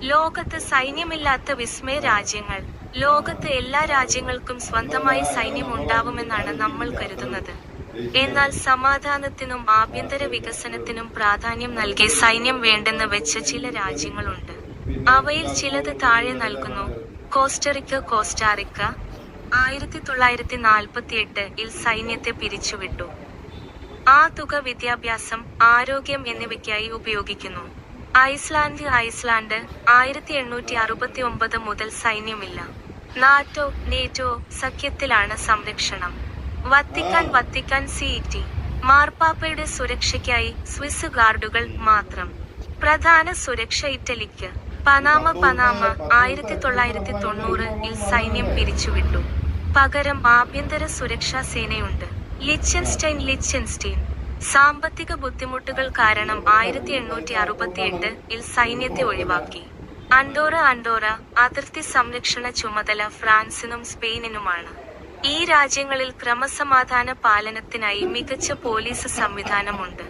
ലോകത്ത് സൈന്യമില്ലാത്ത വിസ്മയ രാജ്യങ്ങൾ. ലോകത്ത് എല്ലാ രാജ്യങ്ങൾക്കും സ്വന്തമായി സൈന്യം ഉണ്ടാവുമെന്നാണ് നമ്മൾ കരുതുന്നത്. എന്നാൽ സമാധാനത്തിനും ആഭ്യന്തര വികസനത്തിനും പ്രാധാന്യം നൽകി സൈന്യം വേണ്ടെന്ന് വെച്ച ചില രാജ്യങ്ങളുണ്ട്. അവയിൽ ചിലത് താഴെ നൽകുന്നു. കോസ്റ്ററിക്ക 1948-ൽ സൈന്യത്തെ പിരിച്ചുവിട്ടു. ആ തുക വിദ്യാഭ്യാസം, ആരോഗ്യം എന്നിവയ്ക്കായി ഉപയോഗിക്കുന്നു. ഐസ്ലാൻഡ് 1869 മുതൽ സൈന്യമില്ല. നേറ്റോ സഖ്യത്തിലാണ് സംരക്ഷണം. വത്തിക്കാൻ സിറ്റി മാർപ്പാപ്പയുടെ സുരക്ഷയ്ക്കായി സ്വിസ് ഗാർഡുകൾ മാത്രം. പ്രധാന സുരക്ഷ ഇറ്റലിക്ക്. പനാമ 1990-ൽ സൈന്യം പിരിച്ചുവിട്ടു. പകരം ആഭ്യന്തര സുരക്ഷാ സേനയുണ്ട്. ലിച്ചൻസ്റ്റൈൻ സാമ്പത്തിക ബുദ്ധിമുട്ടുകൾ കാരണം 1868-ൽ സൈന്യത്തെ ഒഴിവാക്കി. അൻഡോറ അതിർത്തി സംരക്ഷണ ചുമതല ഫ്രാൻസിനും സ്പെയിനിനുമാണ്. ഈ രാജ്യങ്ങളിൽ ക്രമസമാധാന പാലനത്തിനായി മികച്ച പോലീസ് സംവിധാനമുണ്ട്.